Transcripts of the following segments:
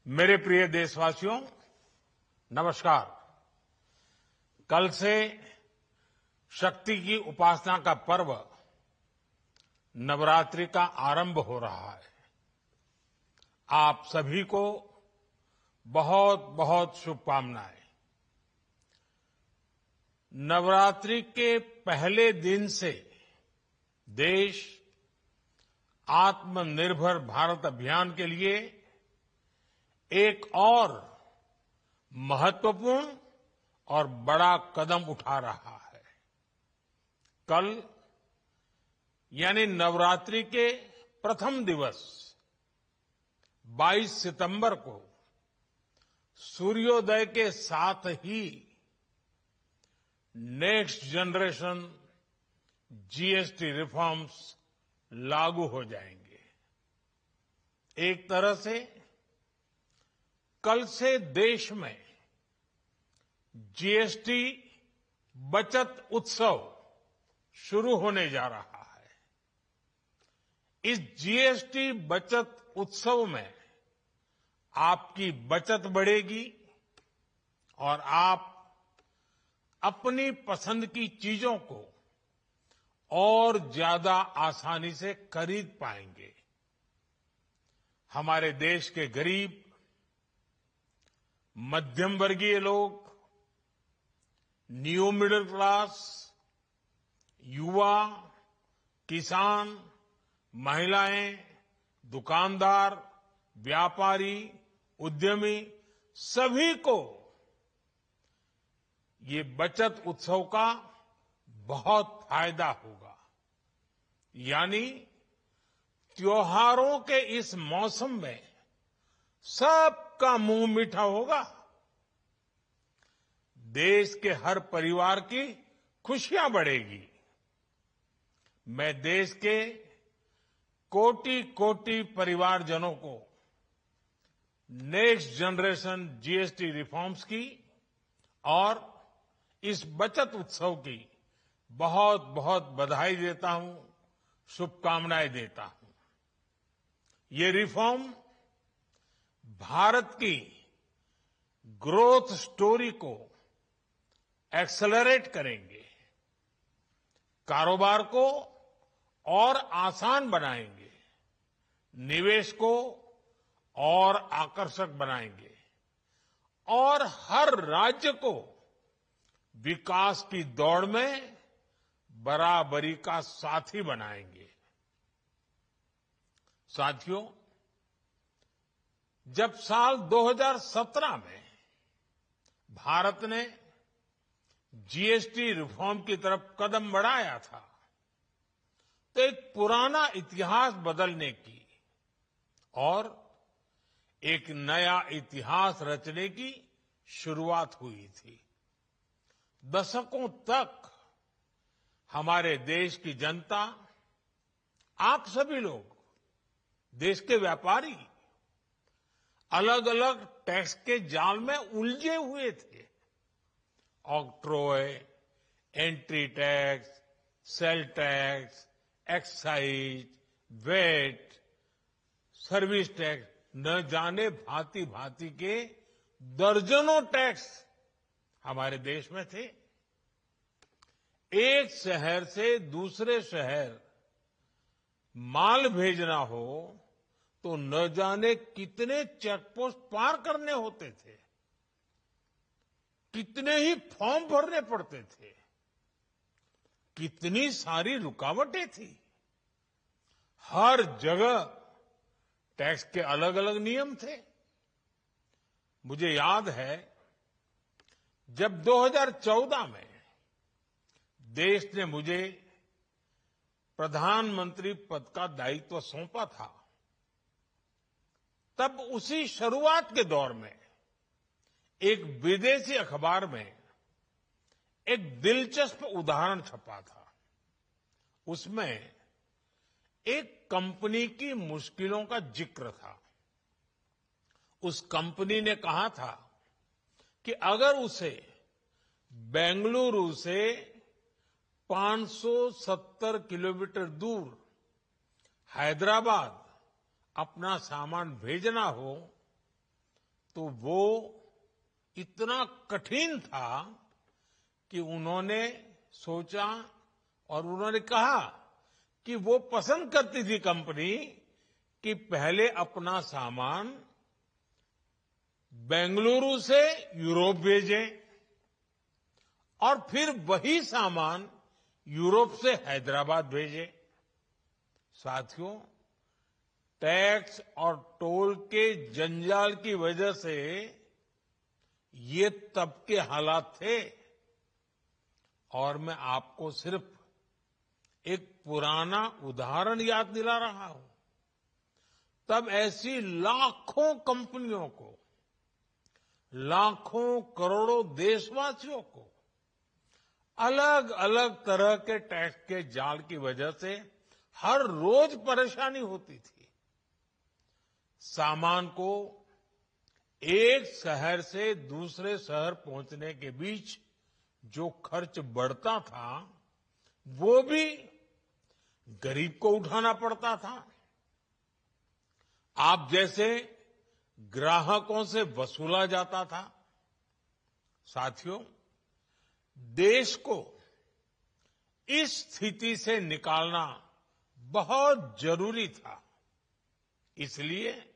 मेरे प्रिय देशवासियों, नमस्कार। कल से शक्ति की उपासना का पर्व नवरात्रि का आरंभ हो रहा है। आप सभी को बहुत बहुत शुभकामनाएं। नवरात्रि के पहले दिन से देश आत्मनिर्भर भारत अभियान के लिए एक और महत्वपूर्ण और बड़ा कदम उठा रहा है। कल यानी नवरात्रि के प्रथम दिवस 22 सितंबर को सूर्योदय के साथ ही नेक्स्ट जनरेशन जीएसटी रिफॉर्म्स लागू हो जाएंगे। एक तरह से कल से देश में जीएसटी बचत उत्सव शुरू होने जा रहा है। इस जीएसटी बचत उत्सव में आपकी बचत बढ़ेगी और आप अपनी पसंद की चीजों को और ज्यादा आसानी से खरीद पाएंगे। हमारे देश के गरीब, मध्यम वर्गीय लोग, न्यू मिडिल क्लास, युवा, किसान, महिलाएं, दुकानदार, व्यापारी, उद्यमी, सभी को ये बचत उत्सव का बहुत फायदा होगा। यानी त्योहारों के इस मौसम में सबका मुंह मीठा होगा। देश के हर परिवार की खुशियां बढ़ेगी। मैं देश के कोटि कोटि परिवारजनों को नेक्स्ट जनरेशन जीएसटी रिफॉर्म्स की और इस बचत उत्सव की बहुत बहुत बधाई देता हूं, शुभकामनाएं देता हूं। ये रिफॉर्म भारत की ग्रोथ स्टोरी को एक्सेलरेट करेंगे, कारोबार को और आसान बनाएंगे, निवेश को और आकर्षक बनाएंगे और हर राज्य को विकास की दौड़ में बराबरी का साथी बनाएंगे। साथियों, जब साल 2017 में भारत ने जीएसटी रिफॉर्म की तरफ कदम बढ़ाया था, तो एक पुराना इतिहास बदलने की और एक नया इतिहास रचने की शुरुआत हुई थी। दशकों तक हमारे देश की जनता, आप सभी लोग, देश के व्यापारी अलग अलग टैक्स के जाल में उलझे हुए थे। Octroi, entry tax, sale tax, excise, VAT, service tax, न जाने भांति भांति के दर्जनों टैक्स हमारे देश में थे। एक शहर से दूसरे शहर माल भेजना हो तो न जाने कितने चेकपोस्ट पार करने होते थे, कितने ही फॉर्म भरने पड़ते थे, कितनी सारी रुकावटें थी। हर जगह टैक्स के अलग अलग नियम थे। मुझे याद है, जब 2014 में देश ने मुझे प्रधानमंत्री पद का दायित्व सौंपा था, तब उसी शुरुआत के दौर में एक विदेशी अखबार में एक दिलचस्प उदाहरण छपा था। उसमें एक कंपनी की मुश्किलों का जिक्र था। उस कंपनी ने कहा था कि अगर उसे बेंगलुरु से 570 किलोमीटर दूर हैदराबाद अपना सामान भेजना हो तो वो इतना कठिन था कि उन्होंने सोचा और उन्होंने कहा कि वो पसंद करती थी कंपनी कि पहले अपना सामान बेंगलुरु से यूरोप भेजें और फिर वही सामान यूरोप से हैदराबाद भेजें। साथियों, टैक्स और टोल के जंजाल की वजह से ये तब के हालात थे। और मैं आपको सिर्फ एक पुराना उदाहरण याद दिला रहा हूं। तब ऐसी लाखों कंपनियों को, लाखों करोड़ों देशवासियों को अलग अलग तरह के टैक्स के जाल की वजह से हर रोज परेशानी होती थी। सामान को एक शहर से दूसरे शहर पहुंचने के बीच जो खर्च बढ़ता था, वो भी गरीब को उठाना पड़ता था। आप जैसे ग्राहकों से वसूला जाता था। साथियों, देश को इस स्थिति से निकालना बहुत जरूरी था। इसलिए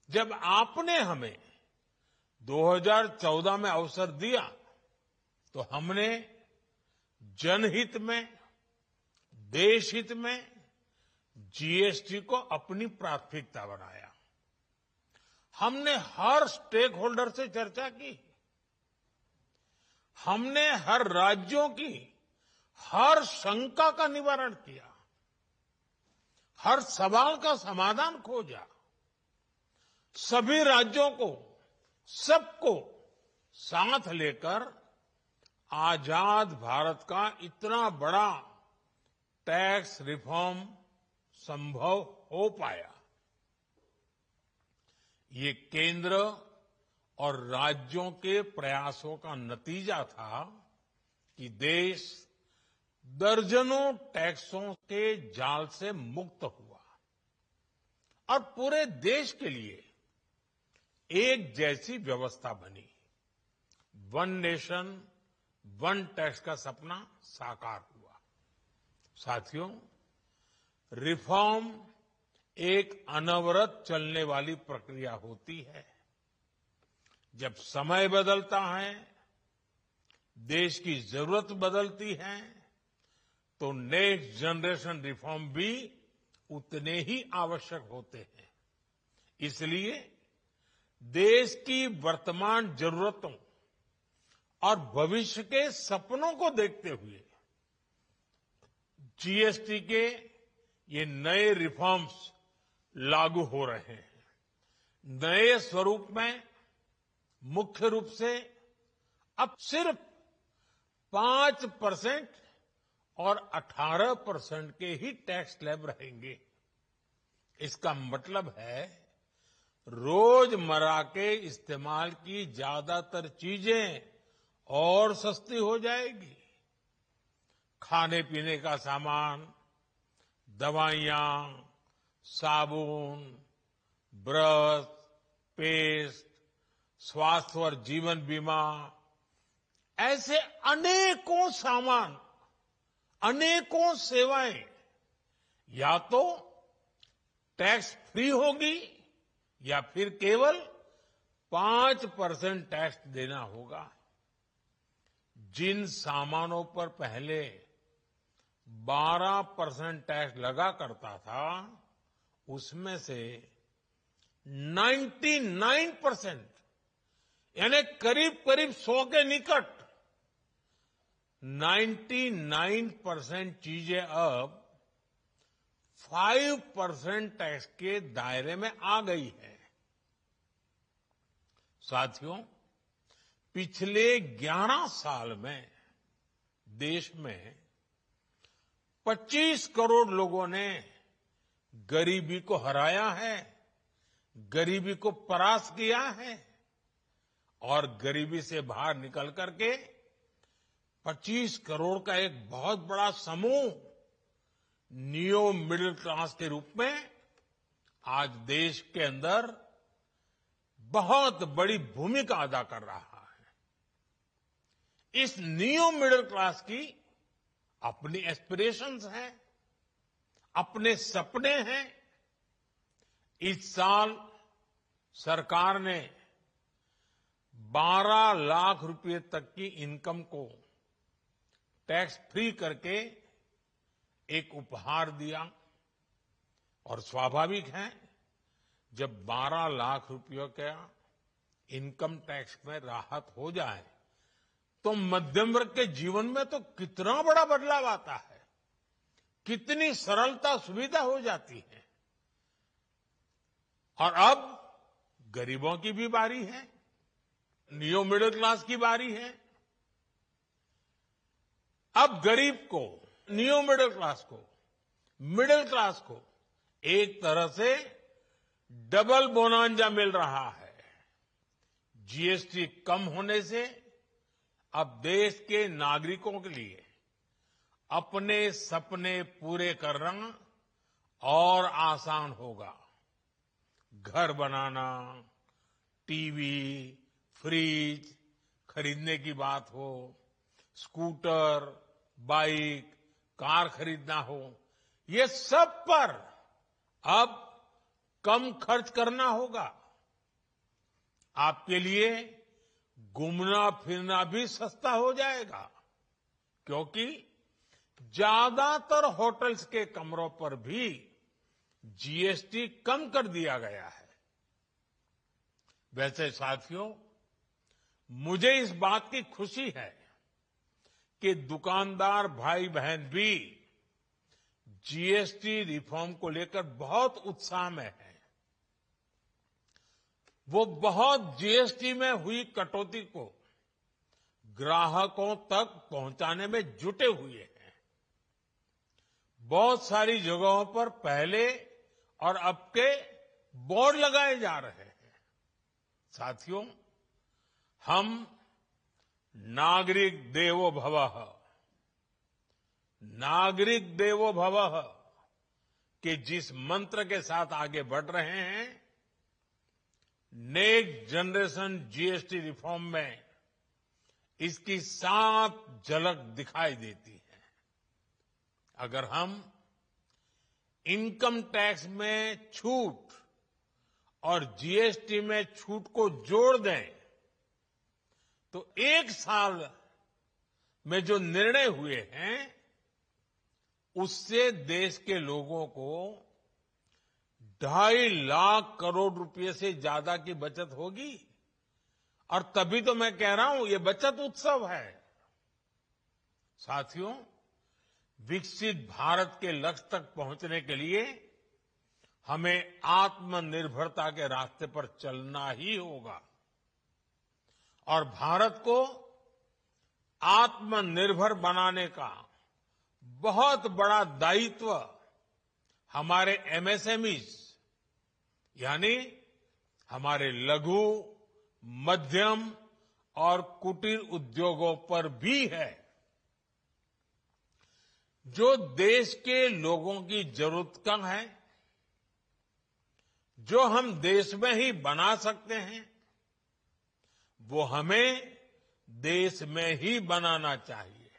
जब आपने हमें 2014 में अवसर दिया तो हमने जनहित में, देशहित में जीएसटी को अपनी प्राथमिकता बनाया। हमने हर स्टेक होल्डर से चर्चा की। हमने हर राज्यों की हर शंका का निवारण किया, हर सवाल का समाधान खोजा। सभी राज्यों को, सबको साथ लेकर आजाद भारत का इतना बड़ा टैक्स रिफॉर्म संभव हो पाया। ये केंद्र और राज्यों के प्रयासों का नतीजा था कि देश दर्जनों टैक्सों के जाल से मुक्त हुआ और पूरे देश के लिए एक जैसी व्यवस्था बनी। वन नेशन वन टैक्स का सपना साकार हुआ। साथियों, रिफॉर्म एक अनवरत चलने वाली प्रक्रिया होती है। जब समय बदलता है, देश की जरूरत बदलती है, तो नेक्स्ट जनरेशन रिफॉर्म भी उतने ही आवश्यक होते हैं। इसलिए देश की वर्तमान जरूरतों और भविष्य के सपनों को देखते हुए जीएसटी के ये नए रिफॉर्म्स लागू हो रहे हैं। नए स्वरूप में मुख्य रूप से अब सिर्फ 5% और 18% के ही टैक्स स्लैब रहेंगे। इसका मतलब है रोजमर्रा के इस्तेमाल की ज्यादातर चीजें और सस्ती हो जाएगी। खाने पीने का सामान, दवाइयां, साबुन, ब्रश, पेस्ट, स्वास्थ्य और जीवन बीमा, ऐसे अनेकों सामान, अनेकों सेवाएं या तो टैक्स फ्री होगी या फिर केवल 5% टैक्स देना होगा। जिन सामानों पर पहले 12% टैक्स लगा करता था, उसमें से 99% यानी करीब करीब 100 के निकट 99% चीजें अब 5% टैक्स के दायरे में आ गई है। साथियों, पिछले 11 साल में देश में 25 करोड़ लोगों ने गरीबी को हराया है, गरीबी को परास्त किया है और गरीबी से बाहर निकल करके 25 करोड़ का एक बहुत बड़ा समूह नियो मिडिल क्लास के रूप में आज देश के अंदर बहुत बड़ी भूमिका अदा कर रहा है। इस न्यू मिडिल क्लास की अपनी एस्पिरेशंस हैं, अपने सपने हैं। इस साल सरकार ने 12 लाख रुपए तक की इनकम को टैक्स फ्री करके एक उपहार दिया और स्वाभाविक है जब 12 लाख रुपयों का इनकम टैक्स में राहत हो जाए तो मध्यम वर्ग के जीवन में तो कितना बड़ा बदलाव आता है, कितनी सरलता सुविधा हो जाती है। और अब गरीबों की भी बारी है, न्यू मिडिल क्लास की बारी है। अब गरीब को, न्यू मिडिल क्लास को एक तरह से डबल बोनांजा मिल रहा है। जीएसटी कम होने से अब देश के नागरिकों के लिए अपने सपने पूरे करना और आसान होगा। घर बनाना, टीवी, फ्रिज खरीदने की बात हो, स्कूटर, बाइक, कार खरीदना हो, ये सब पर अब कम खर्च करना होगा। आपके लिए घूमना फिरना भी सस्ता हो जाएगा, क्योंकि ज्यादातर होटल्स के कमरों पर भी जीएसटी कम कर दिया गया है। वैसे साथियों, मुझे इस बात की खुशी है कि दुकानदार भाई बहन भी जीएसटी रिफॉर्म को लेकर बहुत उत्साह में है। वो बहुत जीएसटी में हुई कटौती को ग्राहकों तक पहुंचाने में जुटे हुए हैं। बहुत सारी जगहों पर पहले और अब के बोर्ड लगाए जा रहे हैं। साथियों, हम नागरिक देवो भवः, नागरिक देवो भवः के जिस मंत्र के साथ आगे बढ़ रहे हैं, नेक्स्ट जनरेशन जीएसटी रिफॉर्म में इसकी साफ झलक दिखाई देती है। अगर हम इनकम टैक्स में छूट और जीएसटी में छूट को जोड़ दें तो एक साल में जो निर्णय हुए हैं उससे देश के लोगों को 2.5 लाख करोड़ रुपए से ज्यादा की बचत होगी। और तभी तो मैं कह रहा हूं ये बचत उत्सव है। साथियों, विकसित भारत के लक्ष्य तक पहुंचने के लिए हमें आत्मनिर्भरता के रास्ते पर चलना ही होगा और भारत को आत्मनिर्भर बनाने का बहुत बड़ा दायित्व हमारे एमएसएमईज यानी हमारे लघु, मध्यम और कुटीर उद्योगों पर भी है, जो देश के लोगों की जरूरत कम है, जो हम देश में ही बना सकते हैं, वो हमें देश में ही बनाना चाहिए।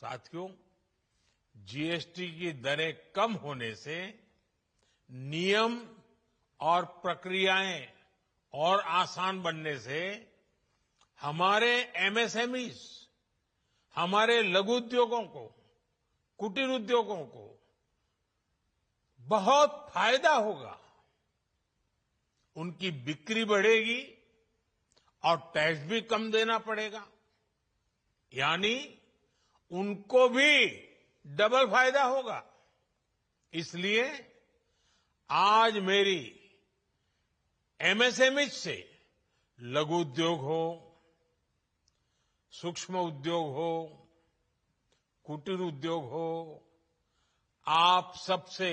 साथियों, जीएसटी की दरें कम होने से नियम और प्रक्रियाएं और आसान बनने से हमारे एमएसएमईज, हमारे लघु उद्योगों को, कुटीर उद्योगों को बहुत फायदा होगा। उनकी बिक्री बढ़ेगी और टैक्स भी कम देना पड़ेगा, यानी उनको भी डबल फायदा होगा। इसलिए आज मेरी एमएसएमई से लघु उद्योग हो, सूक्ष्म उद्योग हो, कुटीर उद्योग हो, आप सबसे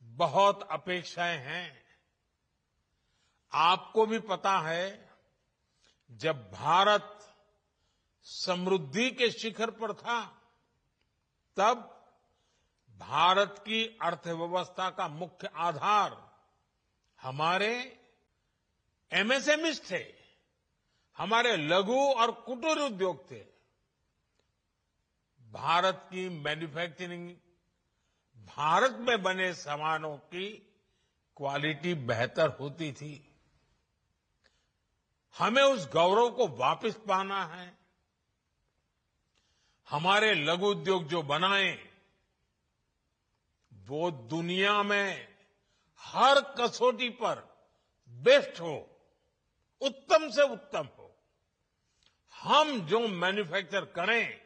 बहुत अपेक्षाएं हैं। आपको भी पता है, जब भारत समृद्धि के शिखर पर था, तब भारत की अर्थव्यवस्था का मुख्य आधार हमारे एमएसएमईज थे, हमारे लघु और कुटीर उद्योग थे। भारत की मैन्युफैक्चरिंग, भारत में बने सामानों की क्वालिटी बेहतर होती थी। हमें उस गौरव को वापस पाना है। हमारे लघु उद्योग जो बनाए वो दुनिया में हर कसौटी पर बेस्ट हो, उत्तम से उत्तम हो। हम जो मैन्युफैक्चर करें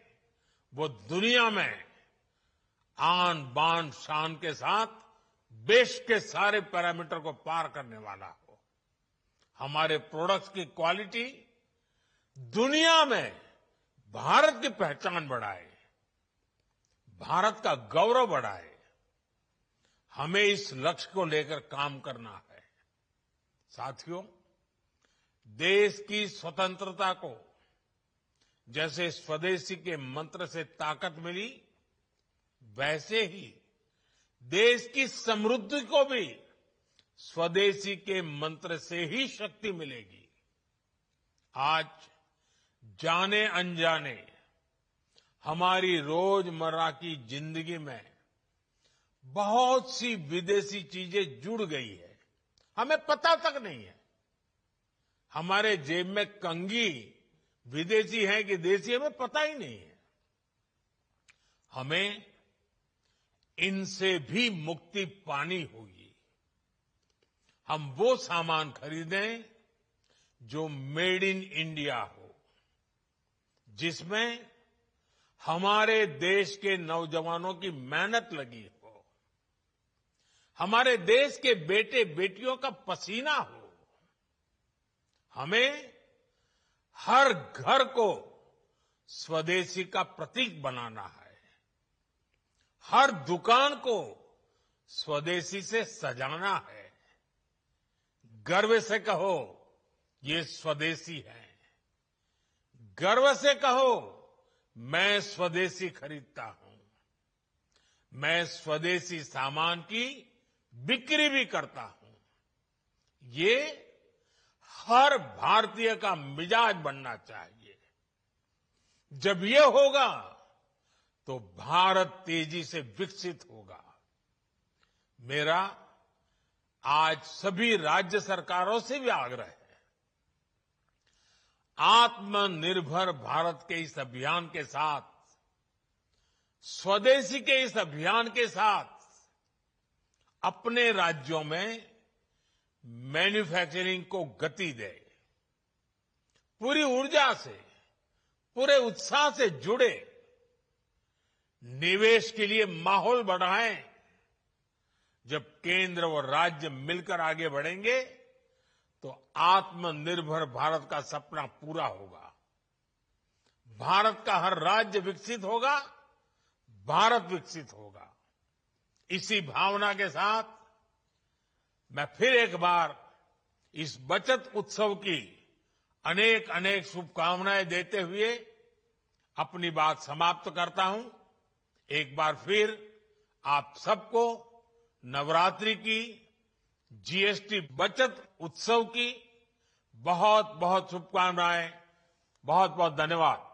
वो दुनिया में आन बान शान के साथ देश के सारे पैरामीटर को पार करने वाला हो। हमारे प्रोडक्ट्स की क्वालिटी दुनिया में भारत की पहचान बढ़ाए, भारत का गौरव बढ़ाए। हमें इस लक्ष्य को लेकर काम करना है। साथियों, देश की स्वतंत्रता को जैसे स्वदेशी के मंत्र से ताकत मिली, वैसे ही देश की समृद्धि को भी स्वदेशी के मंत्र से ही शक्ति मिलेगी। आज जाने अनजाने हमारी रोजमर्रा की जिंदगी में बहुत सी विदेशी चीजें जुड़ गई है, हमें पता तक नहीं है। हमारे जेब में कंघी विदेशी है कि देसी, हमें पता ही नहीं है। हमें इनसे भी मुक्ति पानी होगी। हम वो सामान खरीदें जो मेड इन इंडिया हो, जिसमें हमारे देश के नौजवानों की मेहनत लगी हो, हमारे देश के बेटे बेटियों का पसीना हो। हमें हर घर को स्वदेशी का प्रतीक बनाना है, हर दुकान को स्वदेशी से सजाना है। गर्व से कहो ये स्वदेशी है, गर्व से कहो मैं स्वदेशी खरीदता हूं, मैं स्वदेशी सामान की बिक्री भी करता हूं। ये हर भारतीय का मिजाज बनना चाहिए। जब ये होगा तो भारत तेजी से विकसित होगा। मेरा आज सभी राज्य सरकारों से भी आग्रह है, आत्मनिर्भर भारत के इस अभियान के साथ, स्वदेशी के इस अभियान के साथ अपने राज्यों में मैन्युफैक्चरिंग को गति दे, पूरी ऊर्जा से, पूरे उत्साह से जुड़े, निवेश के लिए माहौल बढ़ाएं। जब केंद्र और राज्य मिलकर आगे बढ़ेंगे तो आत्मनिर्भर भारत का सपना पूरा होगा। भारत का हर राज्य विकसित होगा, भारत विकसित होगा। इसी भावना के साथ मैं फिर एक बार इस बचत उत्सव की अनेक अनेक शुभकामनाएं देते हुए अपनी बात समाप्त करता हूं। एक बार फिर आप सबको नवरात्रि की, जीएसटी बचत उत्सव की बहुत बहुत शुभकामनाएं। बहुत बहुत धन्यवाद।